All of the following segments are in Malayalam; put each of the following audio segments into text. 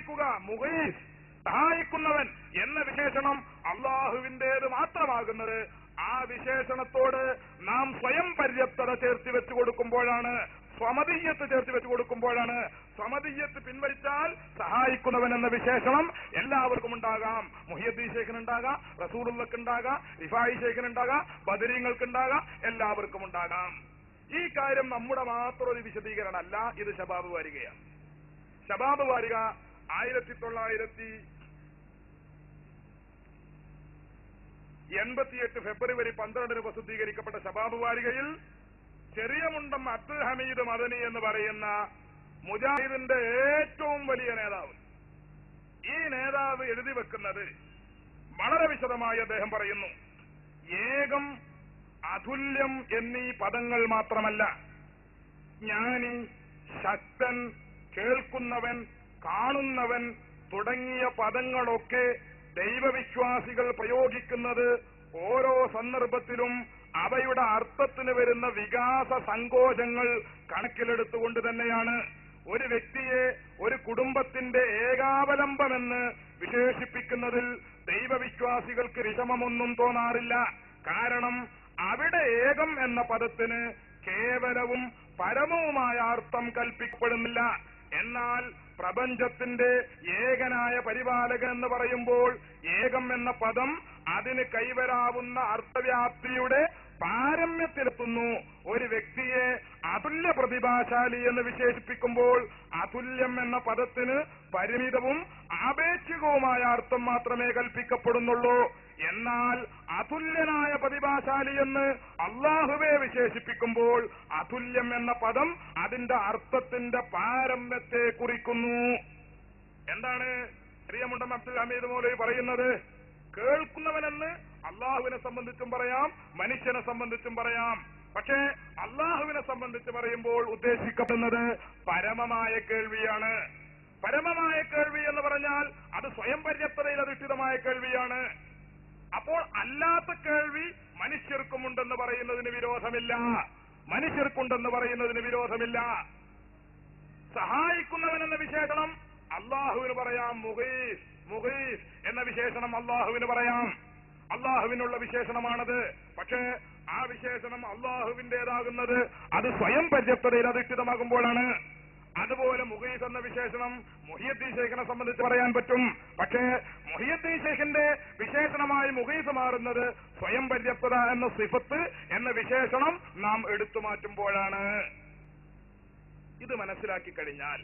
സഹായിക്കുക, മുഗീസ് സഹായിക്കുന്നവൻ എന്ന വിശേഷണം അള്ളാഹുവിന്റേത് മാത്രമാകുന്നത് ആ വിശേഷണത്തോട് നാം സ്വയം പര്യാപ്തത ചേർത്തി വെച്ചു കൊടുക്കുമ്പോഴാണ്, സ്വമതീയത്ത് ചേർത്ത് വെച്ചു കൊടുക്കുമ്പോഴാണ്. സ്വമതീയത്ത് പിൻവലിച്ചാൽ സഹായിക്കുന്നവൻ എന്ന വിശേഷണം എല്ലാവർക്കും ഉണ്ടാകാം. മുഹിയുദ്ദീൻ ശൈഖിനുണ്ടാകാം, റസൂലുള്ളാഹിക്കുണ്ടാകാം, റിഫായി ശൈഖിനുണ്ടാകാം, ബദരീങ്ങൾക്കുണ്ടാകാം, എല്ലാവർക്കും ഉണ്ടാകാം. ഈ കാര്യം നമ്മുടെ മാത്രം ഒരു വിശദീകരണമല്ല, ഇത് ശബാബ് വാരികയാണ്. ശബാബ് വാരിക 1988 ഫെബ്രുവരി 12 പ്രസിദ്ധീകരിക്കപ്പെട്ട ശബാബ് വാരികയിൽ ചെറിയ മുണ്ടം അബ്ദുൽ ഹമീദ് മദനി എന്ന് പറയുന്ന മുജാഹിദിന്റെ ഏറ്റവും വലിയ നേതാവ്, ഈ നേതാവ് എഴുതി വെക്കുന്നത് വളരെ വിശദമായി അദ്ദേഹം പറയുന്നു. ഏകം, അതുല്യം എന്നീ പദങ്ങൾ മാത്രമല്ല, ജ്ഞാനി, ശക്തൻ, കേൾക്കുന്നവൻ, കാണുന്നവൻ തുടങ്ങിയ പദങ്ങളൊക്കെ ദൈവവിശ്വാസികൾ പ്രയോഗിക്കുന്നത് ഓരോ സന്ദർഭത്തിലും അവയുടെ അർത്ഥത്തിന് വരുന്ന വികാസ സങ്കോചങ്ങൾ കണക്കിലെടുത്തുകൊണ്ട് തന്നെയാണ്. ഒരു വ്യക്തിയെ ഒരു കുടുംബത്തിന്റെ ഏകാവലംബമെന്ന് വിശേഷിപ്പിക്കുന്നതിൽ ദൈവവിശ്വാസികൾക്ക് വിഷമമൊന്നും തോന്നാറില്ല. കാരണം അവിടെ ഏകം എന്ന പദത്തിന് കേവലവും പരമവുമായ അർത്ഥം കൽപ്പിക്കപ്പെടുന്നില്ല. എന്നാൽ പ്രപഞ്ചത്തിന്റെ ഏകനായ പരിപാലകൻ എന്ന് പറയുമ്പോൾ ഏകം എന്ന പദം അതിന് കൈവരാവുന്ന അർത്ഥവ്യാപ്തിയുടെ പാരമ്യത്തിലെത്തുന്നു. ഒരു വ്യക്തിയെ അതുല്യ പ്രതിഭാശാലി എന്ന് വിശേഷിപ്പിക്കുമ്പോൾ അതുല്യം എന്ന പദത്തിന് പരിമിതവും ആപേക്ഷികവുമായ അർത്ഥം മാത്രമേ കൽപ്പിക്കപ്പെടുന്നുള്ളൂ. എന്നാൽ അതുല്യനായ പ്രതിഭാശാലി എന്ന് അള്ളാഹുവെ വിശേഷിപ്പിക്കുമ്പോൾ അതുല്യം എന്ന പദം അതിന്റെ അർത്ഥത്തിന്റെ പാരമ്യത്തെ കുറിക്കുന്നു. എന്താണ് പ്രിയമുണ്ടം അബ്ദുൽ ഹമീദ് മൗലവി പറയുന്നത്? കേൾക്കുന്നവനെന്ന് അള്ളാഹുവിനെ സംബന്ധിച്ചും പറയാം, മനുഷ്യനെ സംബന്ധിച്ചും പറയാം. പക്ഷേ അള്ളാഹുവിനെ സംബന്ധിച്ച് പറയുമ്പോൾ ഉദ്ദേശിക്കപ്പെടുന്നത് പരമമായ കേൾവിയാണ്. പരമമായ കേൾവി എന്ന് പറഞ്ഞാൽ അത് സ്വയം പര്യാപ്തതയിൽ അധിഷ്ഠിതമായ കേൾവിയാണ്. അപ്പോൾ അല്ലാത്ത കേൾവി മനുഷ്യർക്കുമുണ്ടെന്ന് പറയുന്നതിന് വിരോധമില്ല, മനുഷ്യർക്കുണ്ടെന്ന് പറയുന്നതിന് വിരോധമില്ല. സഹായിക്കുന്നവൻ എന്ന വിശേഷണം അള്ളാഹുവിന് പറയാം, മുഗീസ്, മുഗീസ് എന്ന വിശേഷണം അള്ളാഹുവിന് പറയാം, അള്ളാഹുവിനുള്ള വിശേഷണമാണത്. പക്ഷേ ആ വിശേഷണം അള്ളാഹുവിന്റേതാകുന്നത് അത് സ്വയം പര്യാപ്തതയിൽ അധിഷ്ഠിതമാകുമ്പോഴാണ്. അതുപോലെ മുഗീസ് എന്ന വിശേഷണം മുഹിയുദ്ദീൻ ശൈഖിനെ സംബന്ധിച്ച് പറയാൻ പറ്റും. പക്ഷേ മുഹിയുദ്ദീൻ ശൈഖിന്റെ വിശേഷണമായി മുഗീസ് മാറുന്നത് സ്വയം പര്യാപ്തത എന്ന സിഫത്ത് എന്ന വിശേഷണം നാം എടുത്തു മാറ്റുമ്പോഴാണ്. ഇത് മനസ്സിലാക്കി കഴിഞ്ഞാൽ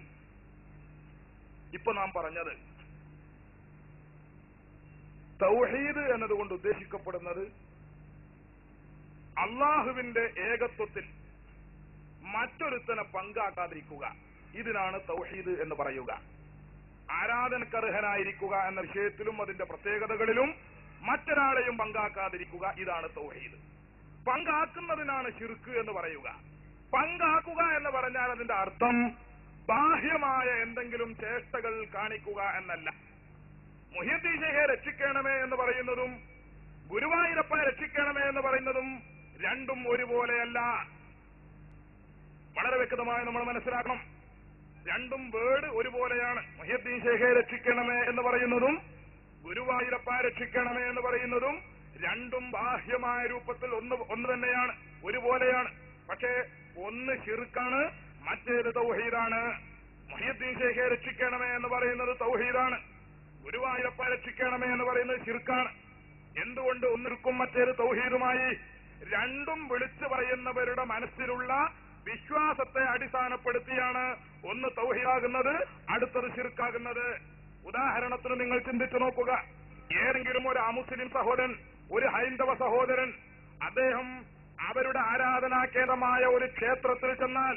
ഇപ്പൊ നാം പറഞ്ഞത് തൗഹീദ് എന്നതുകൊണ്ട് ഉദ്ദേശിക്കപ്പെടുന്നത് അള്ളാഹുവിന്റെ ഏകത്വത്തിൽ മറ്റൊരുത്തനെ പങ്കാക്കാതിരിക്കുക, ഇതിനാണ് തൗഹീദ് എന്ന് പറയുക. ആരാധനക്കർഹനായിരിക്കുക എന്ന വിഷയത്തിലും അതിന്റെ പ്രത്യേകതകളിലും മറ്റൊരാളെയും പങ്കാക്കാതിരിക്കുക, ഇതാണ് തൗഹീദ്. പങ്കാക്കുന്നതിനാണ് ശിർക്ക് എന്ന് പറയുക. പങ്കാക്കുക എന്ന് പറഞ്ഞാൽ അതിന്റെ അർത്ഥം ബാഹ്യമായ എന്തെങ്കിലും ചേഷ്ടകൾ കാണിക്കുക എന്നല്ല. മുഹിയുദ്ദീൻ ശൈഖെ രക്ഷിക്കണമേ എന്ന് പറയുന്നതും ഗുരുവായൂരപ്പ രക്ഷിക്കണമേ എന്ന് പറയുന്നതും രണ്ടും ഒരുപോലെയല്ല. വളരെ വ്യക്തമായി നമ്മൾ മനസ്സിലാക്കണം. രണ്ടും വേർഡ് ഒരുപോലെയാണ്. മുഹിയുദ്ദീൻ ശൈഖെ രക്ഷിക്കണമേ എന്ന് പറയുന്നതും ഗുരുവായൂരപ്പ രക്ഷിക്കണമേ എന്ന് പറയുന്നതും രണ്ടും ബാഹ്യമായ രൂപത്തിൽ ഒന്ന് തന്നെയാണ്, ഒരുപോലെയാണ്. പക്ഷേ ഒന്ന് ശിർക്കാണ്, മറ്റേത് തൗഹീദാണ്. മുഹിയുദ്ദീൻ ശൈഖെ രക്ഷിക്കണമേ എന്ന് പറയുന്നത് തൗഹീദാണ്, ഗുരുവായൂരപ്പ രക്ഷിക്കണമേ എന്ന് പറയുന്നത് ശിർക്കാണ്. എന്തുകൊണ്ട് ഒന്നിർക്കും മറ്റേത് തൗഹീദുമായി? രണ്ടും വിളിച്ചു പറയുന്നവരുടെ മനസ്സിലുള്ള വിശ്വാസത്തെ അടിസ്ഥാനപ്പെടുത്തിയാണ് ഒന്ന് തൗഹീദാകുന്നത്, അടുത്തത് ശിർക്കാകുന്നത്. ഉദാഹരണത്തിന് നിങ്ങൾ ചിന്തിച്ചു നോക്കുക. ഏതെങ്കിലും ഒരു അമുസ്ലിം സഹോദരൻ, ഒരു ഹൈന്ദവ സഹോദരൻ, അദ്ദേഹം അവരുടെ ആരാധനാ കേന്ദ്രമായ ഒരു ക്ഷേത്രത്തിൽ ചെന്നാൽ,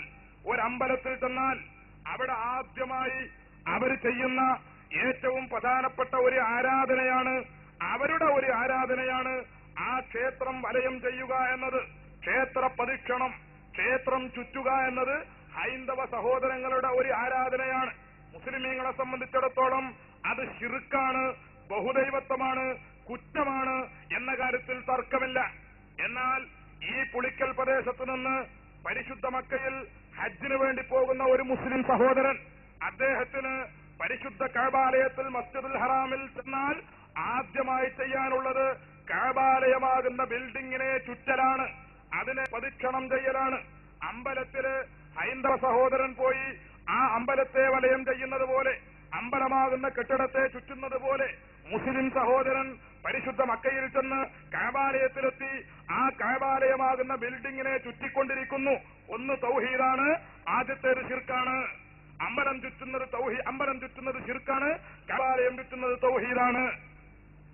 ഒരമ്പലത്തിൽ ചെന്നാൽ, അവിടെ ആദ്യമായി അവർ ചെയ്യുന്ന ഏറ്റവും പ്രധാനപ്പെട്ട ഒരു ആരാധനയാണ്, അവരുടെ ഒരു ആരാധനയാണ് ആ ക്ഷേത്രം വലയം ചെയ്യുക എന്നത്. ക്ഷേത്ര പ്രദക്ഷിണം, ക്ഷേത്രം ചുറ്റുക എന്നത് ഹൈന്ദവ സഹോദരങ്ങളുടെ ഒരു ആരാധനയാണ്. മുസ്ലിമീങ്ങളെ സംബന്ധിച്ചിടത്തോളം അത് ശിർക്കാണ്, ബഹുദൈവത്വമാണ്, കുറ്റമാണ് എന്ന കാര്യത്തിൽ തർക്കമില്ല. എന്നാൽ ഈ പുളിക്കൽ പ്രദേശത്ത് നിന്ന് പരിശുദ്ധ മക്കയിൽ ഹജ്ജിന് വേണ്ടി പോകുന്ന ഒരു മുസ്ലിം സഹോദരൻ, അദ്ദേഹത്തിന് പരിശുദ്ധ കഅബാലയത്തിൽ മസ്ജിദുൽ ഹറാമിൽ ചെന്നാൽ ആദ്യമായി ചെയ്യാനുള്ളത് കഅബാലയമാകുന്ന ബിൽഡിങ്ങിനെ ചുറ്റലാണ്, അതിനെ പ്രദക്ഷിണം ചെയ്യലാണ്. അമ്പലത്തില് ഹൈന്ദവ സഹോദരൻ പോയി ആ അമ്പലത്തെ വലയം ചെയ്യുന്നത് പോലെ, അമ്പലമാകുന്ന കെട്ടിടത്തെ ചുറ്റുന്നത് പോലെ മുസ്ലിം സഹോദരൻ പരിശുദ്ധ മക്കയിൽ ചെന്ന് കഅബാലയത്തിലെത്തി ആ കഅബാലയമാകുന്ന ബിൽഡിങ്ങിനെ ചുറ്റിക്കൊണ്ടിരിക്കുന്നു. ഒന്ന് തൗഹീദാണ്, ആദ്യത്തേത് ശിർക്കാണ്. അമ്പലം ചുറ്റുന്നത് ശിർക്കാണ്, കഅബാലയം ചുറ്റുന്നത് തൗഹീദാണ്.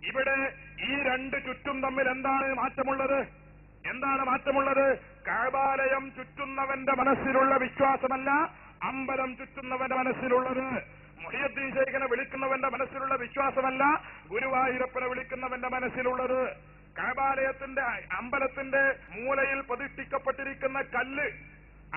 ഇവിടെ ഈ രണ്ട് ചുറ്റും തമ്മിൽ എന്താണ് മാറ്റമുള്ളത്? കഅബാലയം ചുറ്റുന്നവന്റെ മനസ്സിലുള്ള വിശ്വാസമല്ല അമ്പലം ചുറ്റുന്നവന്റെ മനസ്സിലുള്ളത്. മുഹിയുദ്ദീൻ ശൈഖിനെ വിളിക്കുന്നവന്റെ മനസ്സിലുള്ള വിശ്വാസമല്ല ഗുരുവായൂരപ്പനെ വിളിക്കുന്നവന്റെ മനസ്സിലുള്ളത്. കഅബാലയത്തിന്റെ അമ്പലത്തിന്റെ മൂലയിൽ പ്രതിഷ്ഠിക്കപ്പെട്ടിരിക്കുന്ന കല്ല്,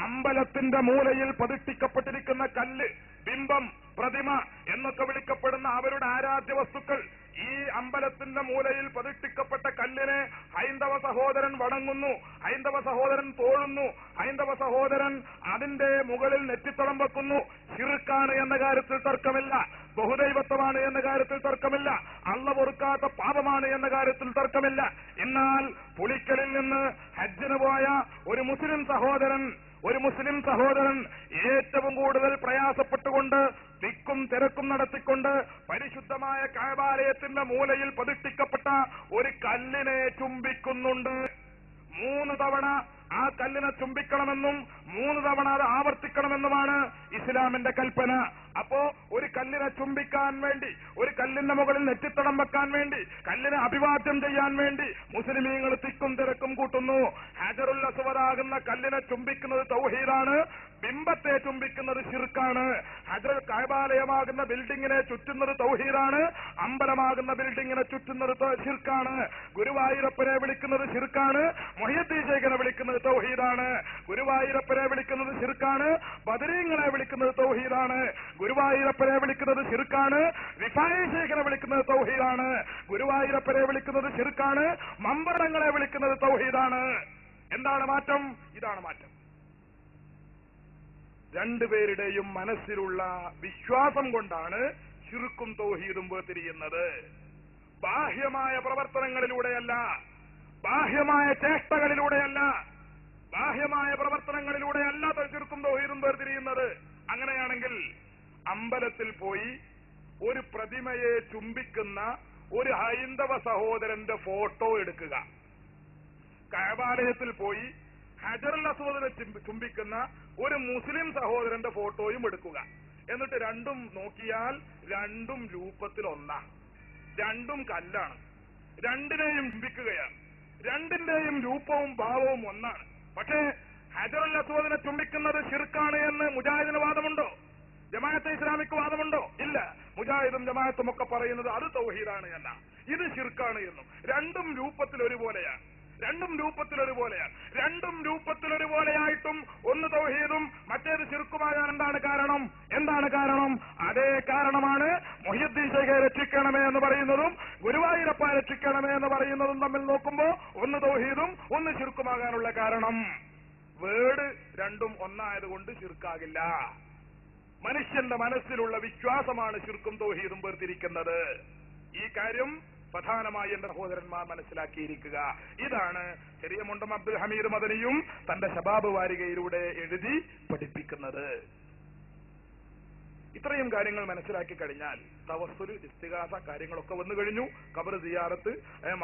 അമ്പലത്തിന്റെ മൂലയിൽ പ്രതിഷ്ഠിക്കപ്പെട്ടിരിക്കുന്ന കല്ല്, ബിംബം, പ്രതിമ എന്നൊക്കെ വിളിക്കപ്പെടുന്ന അവരുടെ ആരാധ്യ വസ്തുക്കൾ, ഈ അമ്പലത്തിന്റെ മൂലയിൽ പ്രതിഷ്ഠിക്കപ്പെട്ട കല്ലിനെ ഹൈന്ദവ സഹോദരൻ വണങ്ങുന്നു, ഹൈന്ദവ സഹോദരൻ തോഴുന്നു, ഹൈന്ദവ സഹോദരൻ അതിന്റെ മുകളിൽ നെറ്റിത്തളം വെക്കുന്നു. ശിർക്കാണ് എന്ന കാര്യത്തിൽ തർക്കമില്ല, ബഹുദൈവത്വമാണ് എന്ന കാര്യത്തിൽ തർക്കമില്ല, അള്ള പൊറുക്കാത്ത പാപമാണ് എന്ന കാര്യത്തിൽ തർക്കമില്ല. എന്നാൽ പുളിക്കലിൽ നിന്ന് ഹജ്ജിന് പോയ ഒരു മുസ്ലിം സഹോദരൻ ഏറ്റവും കൂടുതൽ പ്രയാസപ്പെട്ടുകൊണ്ട് തിക്കും തിരക്കും നടത്തിക്കൊണ്ട് പരിശുദ്ധമായ കഅബാലയത്തിന്റെ മൂലയിൽ പ്രതിഷ്ഠിക്കപ്പെട്ട ഒരു കല്ലിനെ ചുംബിക്കുന്നുണ്ട്. 3 തവണ ആ കല്ലിനെ ചുംബിക്കണമെന്നും 3 തവണ അത് ആവർത്തിക്കണമെന്നുമാണ് ഇസ്ലാമിന്റെ കൽപ്പന. അപ്പോ ഒരു കല്ലിനെ ചുംബിക്കാൻ വേണ്ടി, ഒരു കല്ലിന്റെ മുകളിൽ നെറ്റിത്തടം വെക്കാൻ വേണ്ടി, കല്ലിനെ അഭിവാദ്യം ചെയ്യാൻ വേണ്ടി മുസ്ലിമീങ്ങൾ തിക്കും തിരക്കും കൂട്ടുന്നു. ഹജറുൽ അസ്വദാകുന്ന കല്ലിനെ ചുംബിക്കുന്നത് തൗഹീദാണ്, ബിംബത്തെ ചുംബിക്കുന്നത് ശിർക്കാണ്. ഹജറുൽ കഅബാലയമാകുന്ന ബിൽഡിങ്ങിനെ ചുറ്റുന്നത് തൗഹീദാണ്, അമ്പലമാകുന്ന ബിൽഡിങ്ങിനെ ചുറ്റുന്നത് ശിർക്കാണ്. ഗുരുവായൂരപ്പനെ വിളിക്കുന്നത് ശിർക്കാണ്, മുഹിയുദ്ദീൻ ശൈഖിനെ വിളിക്കുന്നത് തൗഹീദാണ്. ഗുരുവായൂരപ്പനെ വിളിക്കുന്നത് ശിർക്കാണ്, ബദരീങ്ങളെ വിളിക്കുന്നത് തൗഹീദാണ്. ഗുരുവായൂരപ്പനെ വിളിക്കുന്നത് ശിർക്കാണ്, റിഫായി ശൈഖിനെ വിളിക്കുന്നത് തൗഹീദാണ്. ഗുരുവായൂരപ്പനെ വിളിക്കുന്നത് ശിർക്കാണ്, മമ്പറങ്ങളെ വിളിക്കുന്നത് തൗഹീദാണ്. എന്താണ് മാറ്റം? ഇതാണ് മാറ്റം. രണ്ടുപേരുടെയും മനസ്സിലുള്ള വിശ്വാസം കൊണ്ടാണ് ശിർക്കും തൗഹീദും വേർതിരിയുന്നത്. ബാഹ്യമായ പ്രവർത്തനങ്ങളിലൂടെയല്ല, ബാഹ്യമായ ചേഷ്ടകളിലൂടെയല്ല, ബാഹ്യമായ പ്രവർത്തനങ്ങളിലൂടെയല്ല ശിർക്കും തൗഹീദും വേർതിരിയുന്നത്. അങ്ങനെയാണെങ്കിൽ അമ്പലത്തിൽ പോയി ഒരു പ്രതിമയെ ചുംബിക്കുന്ന ഒരു ഹൈന്ദവ സഹോദരന്റെ ഫോട്ടോ എടുക്കുക, കഅബാലയത്തിൽ പോയി ഹജറുൽ അസ്വദിനെ ചുംബിക്കുന്ന ഒരു മുസ്ലിം സഹോദരന്റെ ഫോട്ടോയും എടുക്കുക. എന്നിട്ട് രണ്ടും നോക്കിയാൽ രണ്ടും രൂപത്തിൽ ഒന്നാണ്, രണ്ടും കല്ലാണ്, രണ്ടിനെയും ചുംബിക്കുകയാണ്, രണ്ടിന്റെയും രൂപവും ഭാവവും ഒന്നാണ്. പക്ഷേ ഹജറുൽ അസ്വദിനെ ചുംബിക്കുന്നത് ശിർക്കാണ് എന്ന് മുജാഹിദിന് വാദമുണ്ടോ? ജമാഅത്തെ ഇസ്ലാമിക്ക് വാദമുണ്ടോ? ഇല്ല. മുജാഹിദും ജമാഅത്തും ഒക്കെ പറയുന്നത് അത് തൗഹീദാണ് എന്നാണ്, ഇത് ശിർക്കാണ് എന്നും. രണ്ടും രൂപത്തിൽ ഒരുപോലെയാണ്, രണ്ടും രൂപത്തിൽ ഒരുപോലെയായിട്ടും ഒന്ന് തൗഹീദും മറ്റേത് ശിർക്കുമാകാൻ എന്താണ് കാരണം? അതേ കാരണമാണ് മുഹിയുദ്ദീൻ ശൈഖിനെ രക്ഷിക്കണമേ എന്ന് പറയുന്നതും ഗുരുവായൂരപ്പ രക്ഷിക്കണമേ എന്ന് പറയുന്നതും തമ്മിൽ നോക്കുമ്പോ ഒന്ന് തൗഹീദും ഒന്ന് ശിർക്കുമാകാനുള്ള കാരണം. വേർഡ് രണ്ടും ഒന്നായതുകൊണ്ട് ശിർക്കാകില്ല. മനുഷ്യന്റെ മനസ്സിലുള്ള വിശ്വാസമാണ് ശിർക്കും തൗഹീദും വേർതിരിക്കുന്നത്. ഈ കാര്യം പ്രധാനമായി എന്റെ സഹോദരന്മാർ മനസ്സിലാക്കിയിരിക്കുക. ഇതാണ് ചെറിയ മുണ്ടം അബ്ദുൽ ഹമീദ് മദനിയും തന്റെ ശബാബ് വാരികയിലൂടെ എഴുതി പഠിപ്പിക്കുന്നത്. ഇത്രയും കാര്യങ്ങൾ മനസ്സിലാക്കി കഴിഞ്ഞാൽ തവസ്സുൽ, ഇസ്തിഗാസ കാര്യങ്ങളൊക്കെ വന്നു കഴിഞ്ഞു. ഖബർ സിയാറത്ത്,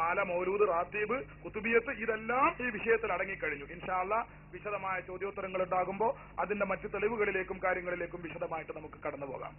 മാല, മൗലൂദ്, റാത്തീബ്, കുതുബിയത്ത്, ഇതെല്ലാം ഈ വിഷയത്തിൽ അടങ്ങിക്കഴിഞ്ഞു. ഇൻഷാ അല്ലാഹ് വിശദമായ ചോദ്യോത്തരങ്ങൾ ഉണ്ടാകുമ്പോൾ അതിന്റെ മറ്റു തെളിവുകളിലേക്കും കാര്യങ്ങളിലേക്കും വിശദമായിട്ട് നമുക്ക് കടന്നു പോകാം.